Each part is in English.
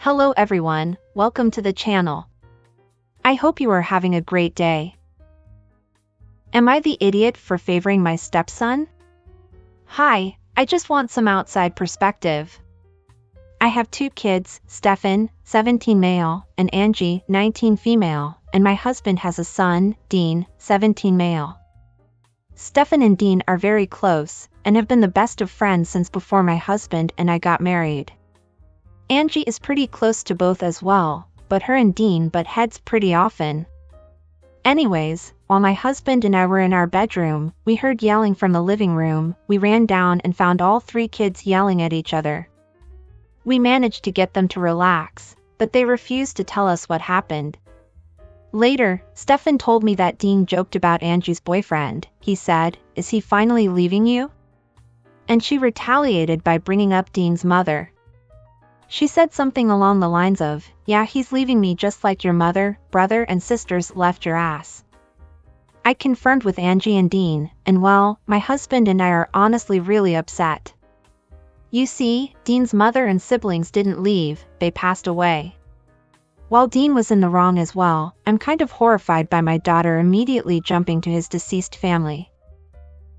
Hello everyone, welcome to the channel. I hope you are having a great day. Am I the idiot for favoring my stepson? Hi, I just want some outside perspective. I have two kids, Stefan, 17 male, and Angie, 19 female, and my husband has a son, Dean, 17 male. Stefan and Dean are very close, and have been the best of friends since before my husband and I got married. Angie is pretty close to both as well, but her and Dean butt heads pretty often. Anyways, while my husband and I were in our bedroom, we heard yelling from the living room. We ran down and found all three kids yelling at each other. We managed to get them to relax, but they refused to tell us what happened. Later, Stefan told me that Dean joked about Angie's boyfriend. He said, "Is he finally leaving you?" And she retaliated by bringing up Dean's mother. She said something along the lines of, "Yeah, he's leaving me just like your mother, brother and sisters left your ass." I confirmed with Angie and Dean, and well, my husband and I are honestly really upset. You see, Dean's mother and siblings didn't leave, they passed away. While Dean was in the wrong as well, I'm kind of horrified by my daughter immediately jumping to his deceased family.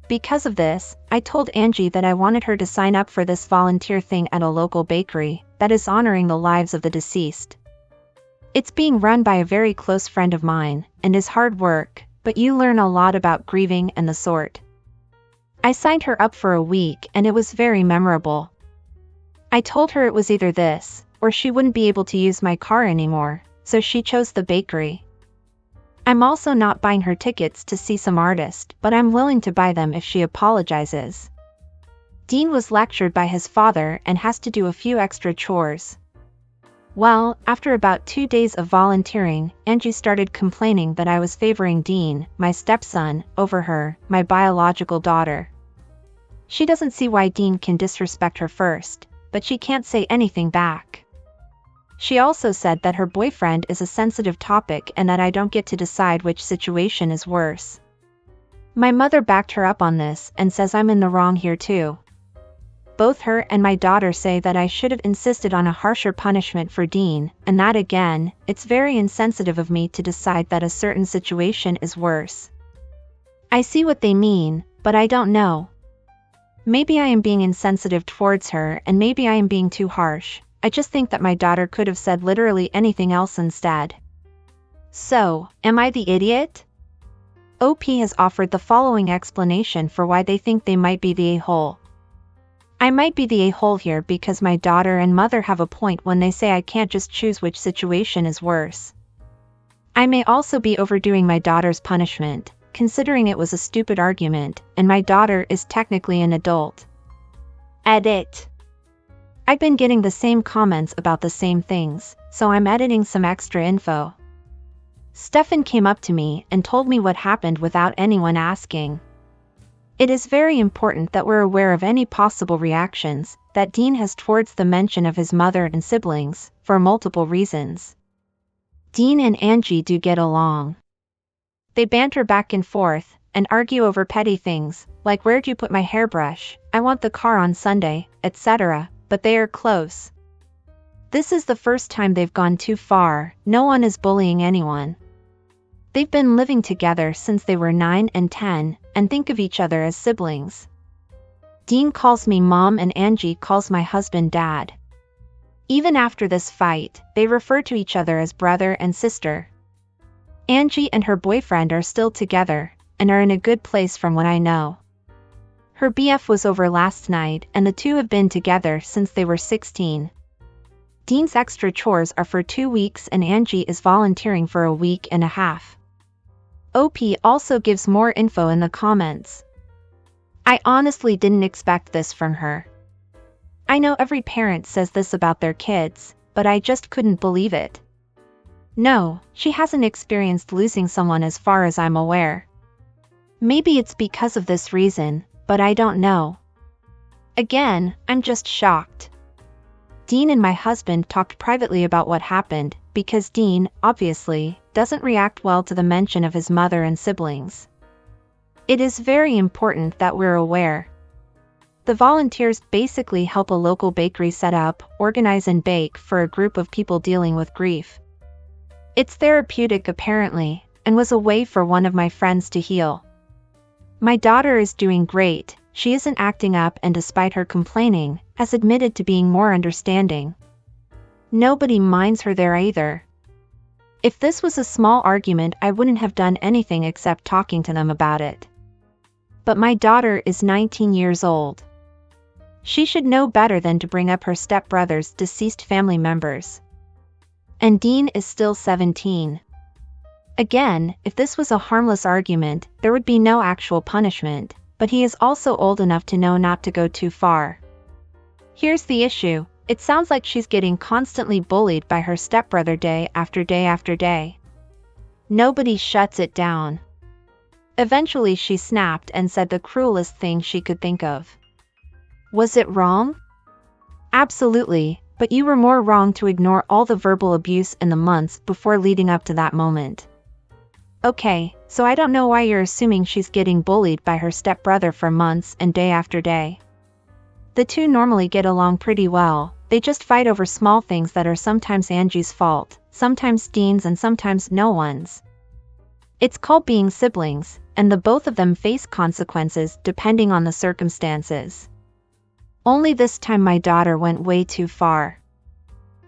Because of this, I told Angie that I wanted her to sign up for this volunteer thing at a local bakery that is honoring the lives of the deceased. It's being run by a very close friend of mine, and is hard work, but you learn a lot about grieving and the sort. I signed her up for a week and it was very memorable. I told her it was either this, or she wouldn't be able to use my car anymore, so she chose the bakery. I'm also not buying her tickets to see some artist, but I'm willing to buy them if she apologizes. Dean was lectured by his father and has to do a few extra chores. Well, after about 2 days of volunteering, Angie started complaining that I was favoring Dean, my stepson, over her, my biological daughter. She doesn't see why Dean can disrespect her first, but she can't say anything back. She also said that her boyfriend is a sensitive topic and that I don't get to decide which situation is worse. My mother backed her up on this and says I'm in the wrong here too. Both her and my daughter say that I should have insisted on a harsher punishment for Dean, and that again, it's very insensitive of me to decide that a certain situation is worse. I see what they mean, but I don't know. Maybe I am being insensitive towards her and maybe I am being too harsh. I just think that my daughter could have said literally anything else instead. So, am I the idiot? OP has offered the following explanation for why they think they might be the a-hole. I might be the a-hole here because my daughter and mother have a point when they say I can't just choose which situation is worse. I may also be overdoing my daughter's punishment, considering it was a stupid argument, and my daughter is technically an adult. Edit. I've been getting the same comments about the same things, so I'm editing some extra info. Stefan came up to me and told me what happened without anyone asking. It is very important that we're aware of any possible reactions that Dean has towards the mention of his mother and siblings, for multiple reasons. Dean and Angie do get along. They banter back and forth, and argue over petty things, like where'd you put my hairbrush, I want the car on Sunday, etc., but they are close. This is the first time they've gone too far, no one is bullying anyone. They've been living together since they were 9 and 10, and think of each other as siblings. Dean calls me mom and Angie calls my husband dad. Even after this fight, they refer to each other as brother and sister. Angie and her boyfriend are still together, and are in a good place from what I know. Her BF was over last night and the two have been together since they were 16. Dean's extra chores are for 2 weeks and Angie is volunteering for a week and a half. OP also gives more info in the comments. I honestly didn't expect this from her. I know every parent says this about their kids, but I just couldn't believe it. No, she hasn't experienced losing someone as far as I'm aware. Maybe it's because of this reason, but I don't know. Again, I'm just shocked. Dean and my husband talked privately about what happened, because Dean, obviously, doesn't react well to the mention of his mother and siblings. It is very important that we're aware. The volunteers basically help a local bakery set up, organize and bake for a group of people dealing with grief. It's therapeutic apparently, and was a way for one of my friends to heal. My daughter is doing great, she isn't acting up and despite her complaining, has admitted to being more understanding. Nobody minds her there either. If this was a small argument, I wouldn't have done anything except talking to them about it. But my daughter is 19 years old. She should know better than to bring up her stepbrother's deceased family members. And Dean is still 17. Again, if this was a harmless argument, there would be no actual punishment, but he is also old enough to know not to go too far. Here's the issue. It sounds like she's getting constantly bullied by her stepbrother day after day after day. Nobody shuts it down. Eventually she snapped and said the cruelest thing she could think of. Was it wrong? Absolutely, but you were more wrong to ignore all the verbal abuse in the months before leading up to that moment. Okay, so I don't know why you're assuming she's getting bullied by her stepbrother for months and day after day. The two normally get along pretty well, they just fight over small things that are sometimes Angie's fault, sometimes Dean's and sometimes no one's. It's called being siblings, and the both of them face consequences depending on the circumstances. Only this time my daughter went way too far.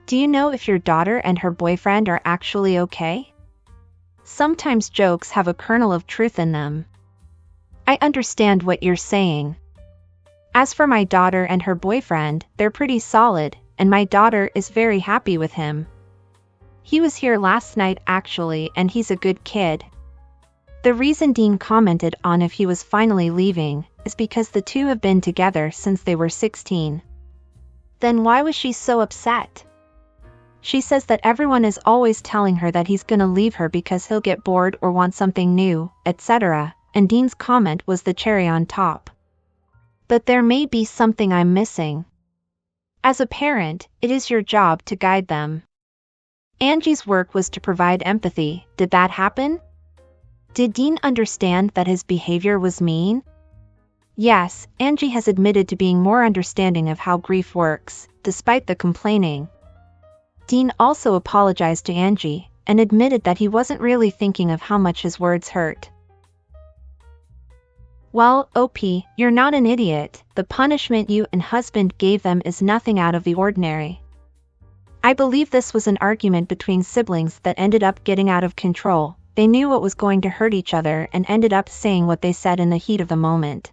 Do you know if your daughter and her boyfriend are actually okay? Sometimes jokes have a kernel of truth in them. I understand what you're saying. As for my daughter and her boyfriend, they're pretty solid, and my daughter is very happy with him. He was here last night actually, and he's a good kid. The reason Dean commented on if he was finally leaving is because the two have been together since they were 16. Then why was she so upset? She says that everyone is always telling her that he's gonna leave her because he'll get bored or want something new, etc., and Dean's comment was the cherry on top. But there may be something I'm missing. As a parent, it is your job to guide them. Angie's work was to provide empathy. Did that happen? Did Dean understand that his behavior was mean? Yes, Angie has admitted to being more understanding of how grief works, despite the complaining. Dean also apologized to Angie, and admitted that he wasn't really thinking of how much his words hurt. Well, OP, you're not an idiot. The punishment you and husband gave them is nothing out of the ordinary. I believe this was an argument between siblings that ended up getting out of control. They knew what was going to hurt each other and ended up saying what they said in the heat of the moment.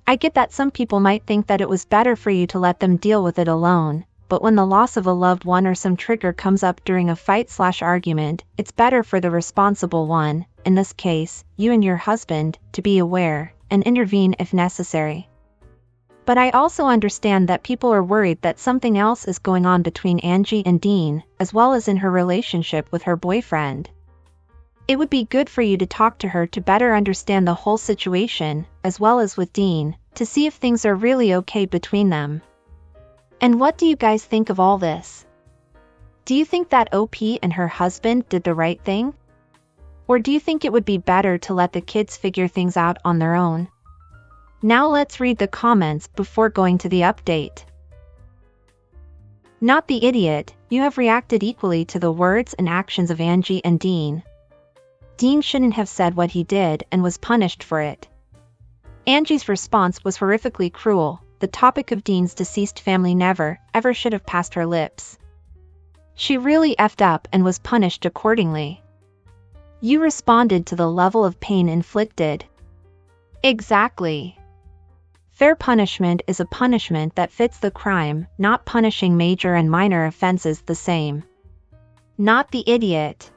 I get that some people might think that it was better for you to let them deal with it alone, but when the loss of a loved one or some trigger comes up during a fight/argument, it's better for the responsible one, in this case, you and your husband, to be aware and intervene if necessary. But I also understand that people are worried that something else is going on between Angie and Dean, as well as in her relationship with her boyfriend. It would be good for you to talk to her to better understand the whole situation, as well as with Dean, to see if things are really okay between them. And what do you guys think of all this? Do you think that OP and her husband did the right thing? Or do you think it would be better to let the kids figure things out on their own? Now let's read the comments before going to the update. Not the idiot, you have reacted equally to the words and actions of Angie and Dean. Dean shouldn't have said what he did and was punished for it. Angie's response was horrifically cruel. The topic of Dean's deceased family never, ever should have passed her lips. She really effed up and was punished accordingly. You responded to the level of pain inflicted. Exactly. Fair punishment is a punishment that fits the crime, not punishing major and minor offenses the same. Not the idiot.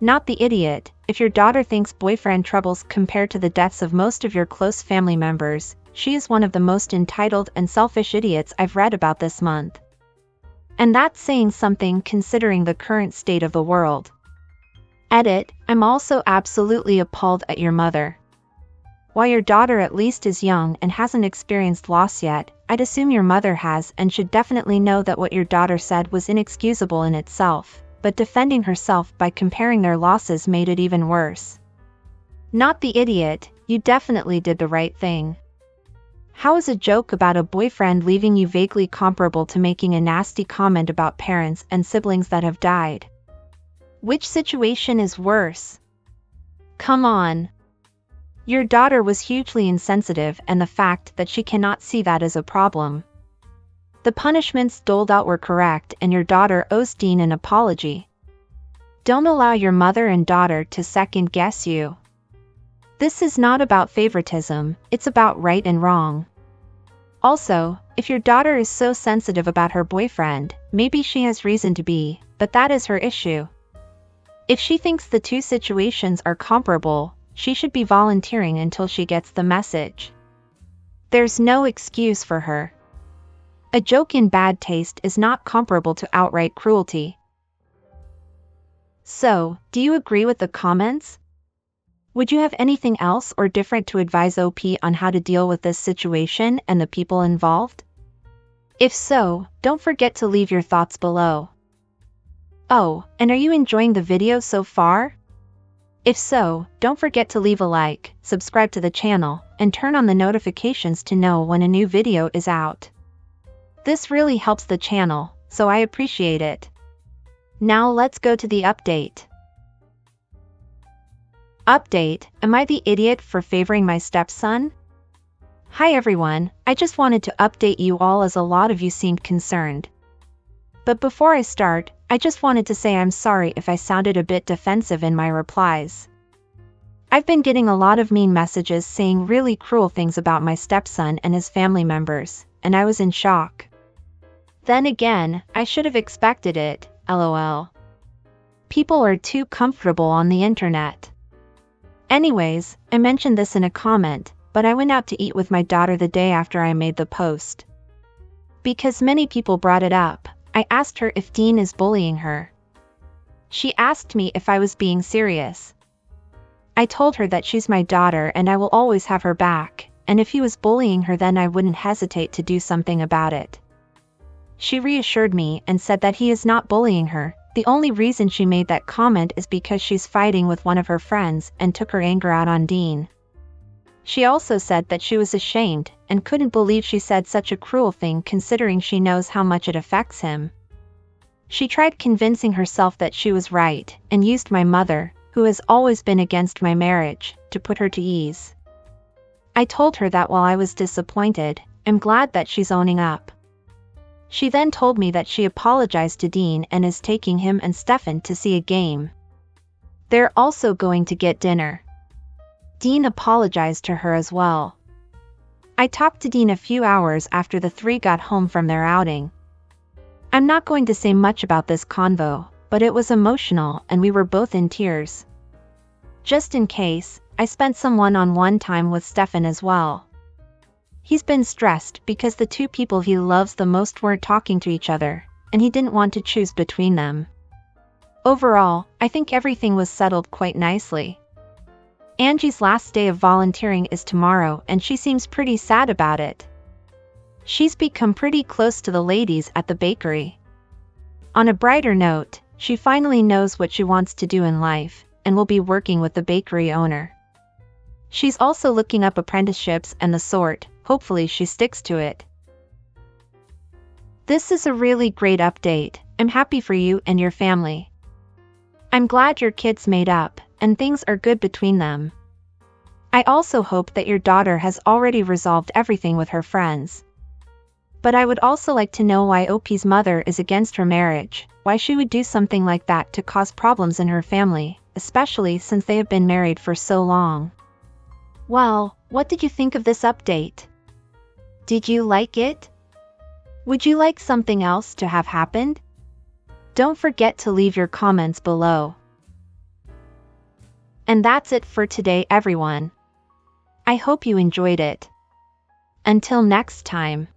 Not the idiot, if your daughter thinks boyfriend troubles compare to the deaths of most of your close family members, she is one of the most entitled and selfish idiots I've read about this month. And that's saying something considering the current state of the world. Edit, I'm also absolutely appalled at your mother. While your daughter at least is young and hasn't experienced loss yet, I'd assume your mother has and should definitely know that what your daughter said was inexcusable in itself, but defending herself by comparing their losses made it even worse. Not the idiot, you definitely did the right thing. How is a joke about a boyfriend leaving you vaguely comparable to making a nasty comment about parents and siblings that have died? Which situation is worse? Come on. Your daughter was hugely insensitive, and the fact that she cannot see that is a problem. The punishments doled out were correct, and your daughter owes Dean an apology. Don't allow your mother and daughter to second-guess you. This is not about favoritism, it's about right and wrong. Also, if your daughter is so sensitive about her boyfriend, maybe she has reason to be, but that is her issue. If she thinks the two situations are comparable, she should be volunteering until she gets the message. There's no excuse for her. A joke in bad taste is not comparable to outright cruelty. So, do you agree with the comments? Would you have anything else or different to advise OP on how to deal with this situation and the people involved? If so, don't forget to leave your thoughts below. Oh, and are you enjoying the video so far? If so, don't forget to leave a like, subscribe to the channel, and turn on the notifications to know when a new video is out. This really helps the channel, so I appreciate it. Now let's go to the update. Update: Am I the idiot for favoring my stepson? Hi everyone, I just wanted to update you all as a lot of you seemed concerned. But before I start, I just wanted to say I'm sorry if I sounded a bit defensive in my replies. I've been getting a lot of mean messages saying really cruel things about my stepson and his family members, and I was in shock. Then again, I should have expected it, lol. People are too comfortable on the internet. Anyways, I mentioned this in a comment, but I went out to eat with my daughter the day after I made the post. Because many people brought it up, I asked her if Dean is bullying her. She asked me if I was being serious. I told her that she's my daughter and I will always have her back, and if he was bullying her then I wouldn't hesitate to do something about it. She reassured me and said that he is not bullying her. The only reason she made that comment is because she's fighting with one of her friends and took her anger out on Dean. She also said that she was ashamed and couldn't believe she said such a cruel thing considering she knows how much it affects him. She tried convincing herself that she was right and used my mother, who has always been against my marriage, to put her to ease. I told her that while I was disappointed, I'm glad that she's owning up. She then told me that she apologized to Dean and is taking him and Stefan to see a game. They're also going to get dinner. Dean apologized to her as well. I talked to Dean a few hours after the three got home from their outing. I'm not going to say much about this convo, but it was emotional and we were both in tears. Just in case, I spent some one-on-one time with Stefan as well. He's been stressed because the two people he loves the most weren't talking to each other, and he didn't want to choose between them. Overall, I think everything was settled quite nicely. Angie's last day of volunteering is tomorrow and she seems pretty sad about it. She's become pretty close to the ladies at the bakery. On a brighter note, she finally knows what she wants to do in life, and will be working with the bakery owner. She's also looking up apprenticeships and the sort, hopefully she sticks to it. This is a really great update, I'm happy for you and your family. I'm glad your kids made up, and things are good between them. I also hope that your daughter has already resolved everything with her friends. But I would also like to know why OP's mother is against her marriage, why she would do something like that to cause problems in her family, especially since they have been married for so long. Well, what did you think of this update? Did you like it? Would you like something else to have happened? Don't forget to leave your comments below. And that's it for today, everyone. I hope you enjoyed it. Until next time.